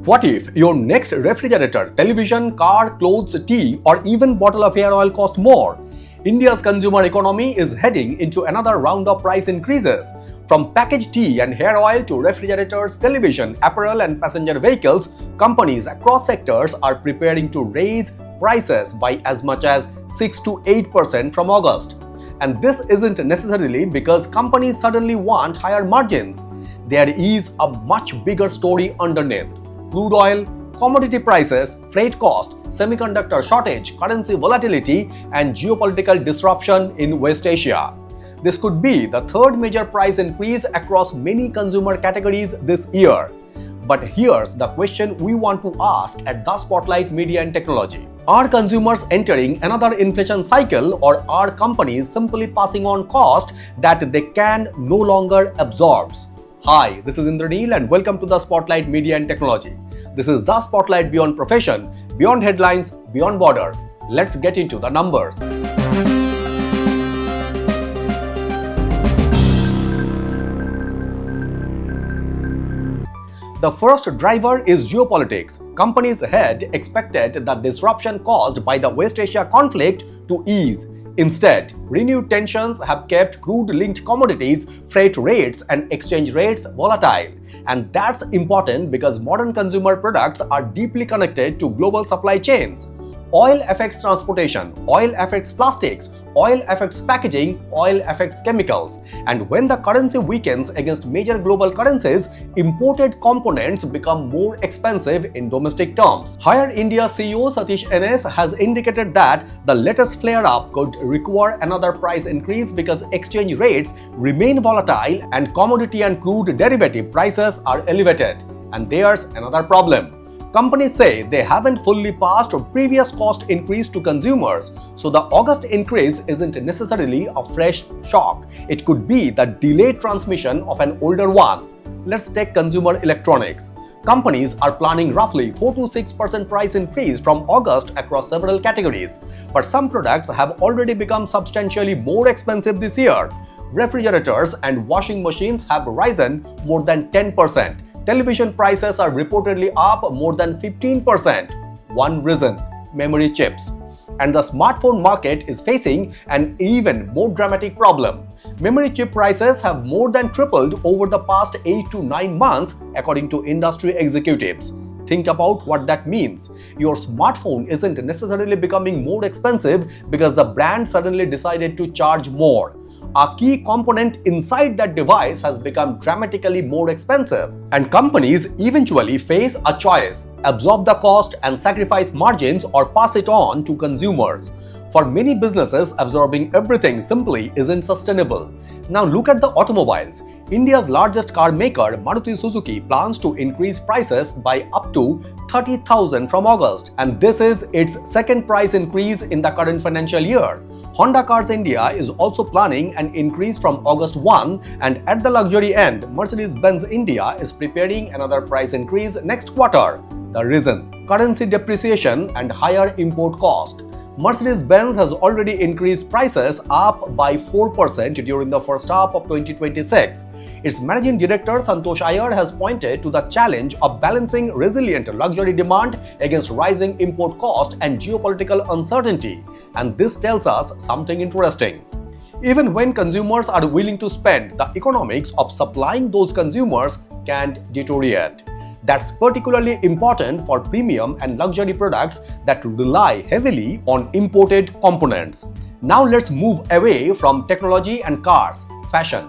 What if your next refrigerator, television, car, clothes, tea, or even bottle of hair oil cost more? India's consumer economy is heading into another round of price increases. From packaged tea and hair oil to refrigerators, television, apparel, and passenger vehicles, companies across sectors are preparing to raise prices by as much as 6 to 8% from August. And this isn't necessarily because companies suddenly want higher margins. There is a much bigger story underneath. Crude oil, commodity prices, freight cost, semiconductor shortage, currency volatility, and geopolitical disruption in West Asia. This could be the third major price increase across many consumer categories this year. But here's the question we want to ask at the Spotlight Media and Technology. Are consumers entering another inflation cycle, or are companies simply passing on cost that they can no longer absorb? Hi, this is Indranil and welcome to the Spotlight Media and Technology. This is the Spotlight beyond profession, beyond headlines, beyond borders. Let's get into the numbers. The first driver is geopolitics. Companies had expected the disruption caused by the West Asia conflict to ease. Instead, renewed tensions have kept crude-linked commodities, freight rates, and exchange rates volatile. And that's important because modern consumer products are deeply connected to global supply chains. Oil affects transportation, oil affects plastics, oil affects packaging, oil affects chemicals. And when the currency weakens against major global currencies, imported components become more expensive in domestic terms. Hire India CEO Satish NS has indicated that the latest flare-up could require another price increase because exchange rates remain volatile and commodity and crude derivative prices are elevated. And there's another problem. Companies say they haven't fully passed previous cost increase to consumers, so the August increase isn't necessarily a fresh shock. It could be the delayed transmission of an older one. Let's take consumer electronics. Companies are planning roughly 4 to 6% price increase from August across several categories, but some products have already become substantially more expensive this year. Refrigerators and washing machines have risen more than 10%. Television prices are reportedly up more than 15%. One reason: memory chips. And the smartphone market is facing an even more dramatic problem. Memory chip prices have more than tripled over the past 8 to 9 months, according to industry executives. Think about what that means. Your smartphone isn't necessarily becoming more expensive because the brand suddenly decided to charge more. A key component inside that device has become dramatically more expensive. And companies eventually face a choice: absorb the cost and sacrifice margins, or pass it on to consumers. For many businesses, absorbing everything simply isn't sustainable. Now look at the automobiles. India's largest car maker, Maruti Suzuki, plans to increase prices by up to 30,000 from August, and this is its second price increase in the current financial year. Honda Cars India is also planning an increase from August 1, and at the luxury end, Mercedes-Benz India is preparing another price increase next quarter. The reason: currency depreciation and higher import cost. Mercedes-Benz has already increased prices up by 4% during the first half of 2026. Its managing director Santosh Iyer has pointed to the challenge of balancing resilient luxury demand against rising import cost and geopolitical uncertainty. And this tells us something interesting. Even when consumers are willing to spend, the economics of supplying those consumers can deteriorate. That's particularly important for premium and luxury products that rely heavily on imported components. Now let's move away from technology and cars. Fashion.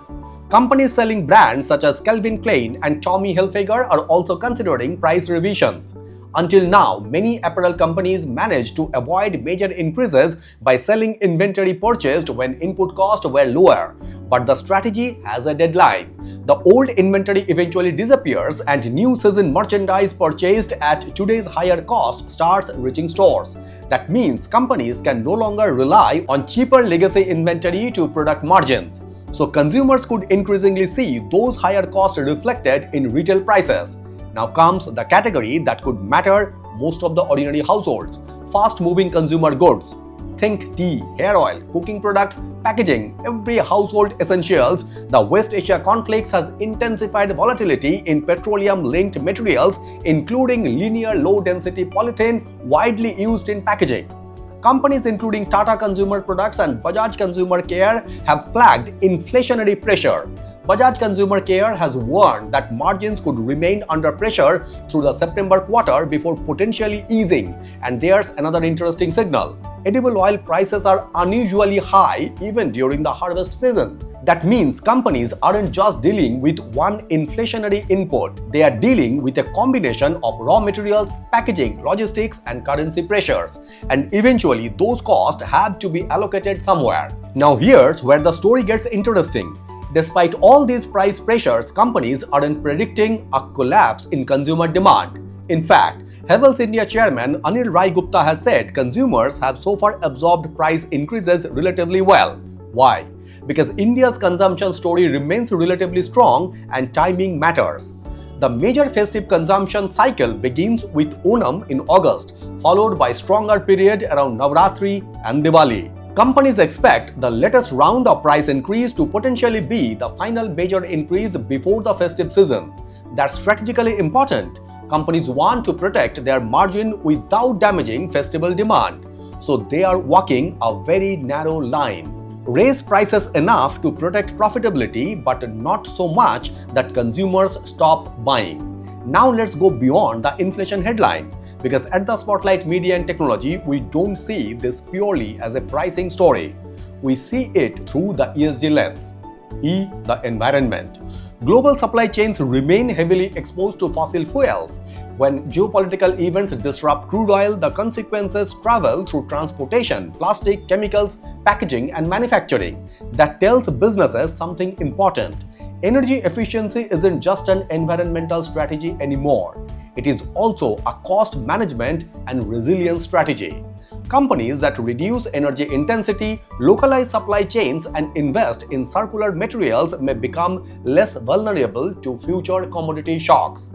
Companies selling brands such as Klein and Tommy Hilfiger are also considering price revisions. Until now, many apparel companies managed to avoid major increases by selling inventory purchased when input costs were lower. But the strategy has a deadline. The old inventory eventually disappears and new season merchandise purchased at today's higher cost starts reaching stores. That means companies can no longer rely on cheaper legacy inventory to protect margins. So consumers could increasingly see those higher costs reflected in retail prices. Now comes the category that could matter most of the ordinary households: fast-moving consumer goods. Think tea, hair oil, cooking products, packaging, every household essentials. The West Asia conflicts has intensified volatility in petroleum-linked materials, including linear low-density polythene widely used in packaging. Companies including Tata Consumer Products and Bajaj Consumer Care have flagged inflationary pressure. Bajaj Consumer Care has warned that margins could remain under pressure through the September quarter before potentially easing. And there's another interesting signal. Edible oil prices are unusually high even during the harvest season. That means companies aren't just dealing with one inflationary input, they are dealing with a combination of raw materials, packaging, logistics, and currency pressures. And eventually, those costs have to be allocated somewhere. Now, here's where the story gets interesting. Despite all these price pressures, companies aren't predicting a collapse in consumer demand. In fact, Havells India chairman Anil Rai Gupta has said consumers have so far absorbed price increases relatively well. Why? Because India's consumption story remains relatively strong and timing matters. The major festive consumption cycle begins with Onam in August, followed by stronger period around Navratri and Diwali. Companies expect the latest round of price increase to potentially be the final major increase before the festive season. That's strategically important. Companies want to protect their margin without damaging festival demand, so they are walking a very narrow line. Raise prices enough to protect profitability, but not so much that consumers stop buying. Now let's go beyond the inflation headline, because at the Spotlight Media and Technology, we don't see this purely as a pricing story. We see it through the ESG lens. E. The environment. Global supply chains remain heavily exposed to fossil fuels. When geopolitical events disrupt crude oil, the consequences travel through transportation, plastic, chemicals, packaging, and manufacturing. That tells businesses something important. Energy efficiency isn't just an environmental strategy anymore. It is also a cost management and resilience strategy. Companies that reduce energy intensity, localize supply chains, and invest in circular materials may become less vulnerable to future commodity shocks.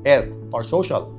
S for social.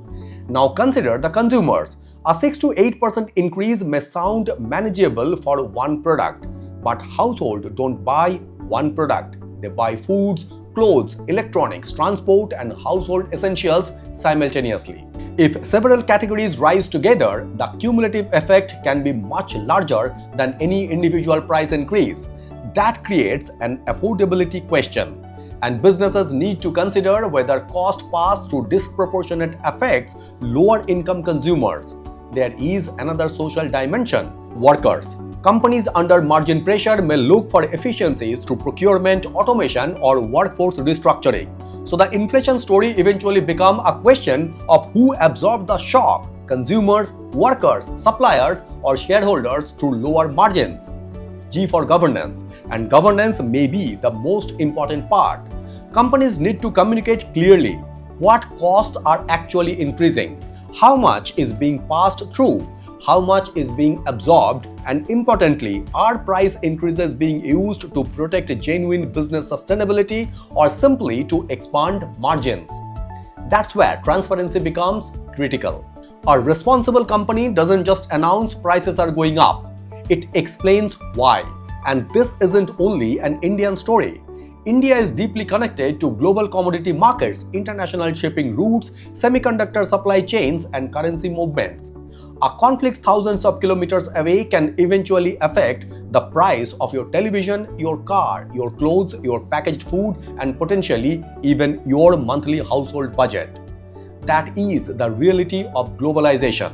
Now consider the consumers. A 6 to 8% increase may sound manageable for one product, but households don't buy one product. They buy foods, clothes, electronics, transport, and household essentials simultaneously. If several categories rise together, the cumulative effect can be much larger than any individual price increase. That creates an affordability question, and businesses need to consider whether cost pass-through disproportionate affects lower-income consumers. There is another social dimension: workers. Companies under margin pressure may look for efficiencies through procurement, automation, or workforce restructuring. So the inflation story eventually becomes a question of who absorbed the shock: consumers, workers, suppliers, or shareholders through lower margins. G for governance. And governance may be the most important part. Companies need to communicate clearly what costs are actually increasing, how much is being passed through, how much is being absorbed, and importantly, are price increases being used to protect genuine business sustainability or simply to expand margins? That's where transparency becomes critical. A responsible company doesn't just announce prices are going up, it explains why. And this isn't only an Indian story. India is deeply connected to global commodity markets, international shipping routes, semiconductor supply chains, and currency movements. A conflict thousands of kilometers away can eventually affect the price of your television, your car, your clothes, your packaged food, and potentially even your monthly household budget. That is the reality of globalization.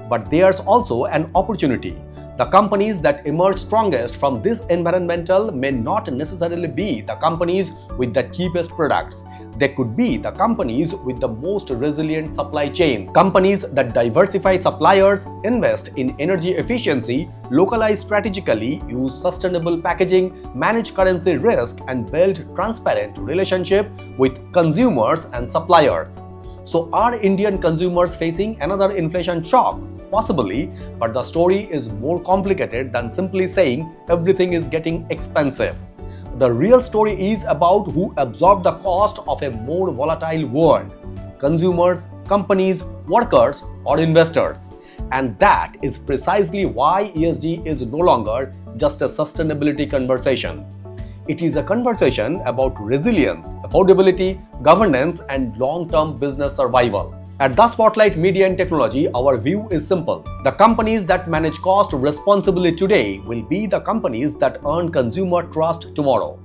But there's also an opportunity. The companies that emerge strongest from this environmental may not necessarily be the companies with the cheapest products. They could be the companies with the most resilient supply chains, companies that diversify suppliers, invest in energy efficiency, localize strategically, use sustainable packaging, manage currency risk, and build transparent relationship with consumers and suppliers. So are Indian consumers facing another inflation shock? Possibly, but the story is more complicated than simply saying everything is getting expensive. The real story is about who absorbed the cost of a more volatile world: consumers, companies, workers, or investors. And that is precisely why ESG is no longer just a sustainability conversation. It is a conversation about resilience, affordability, governance, and long-term business survival. At The Spotlight Media and Technology, our view is simple. The companies that manage cost responsibly today will be the companies that earn consumer trust tomorrow.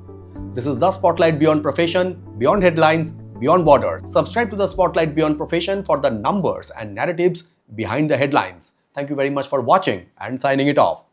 This is The Spotlight Beyond Profession, Beyond Headlines, Beyond Borders. Subscribe to The Spotlight Beyond Profession for the numbers and narratives behind the headlines. Thank you very much for watching and signing it off.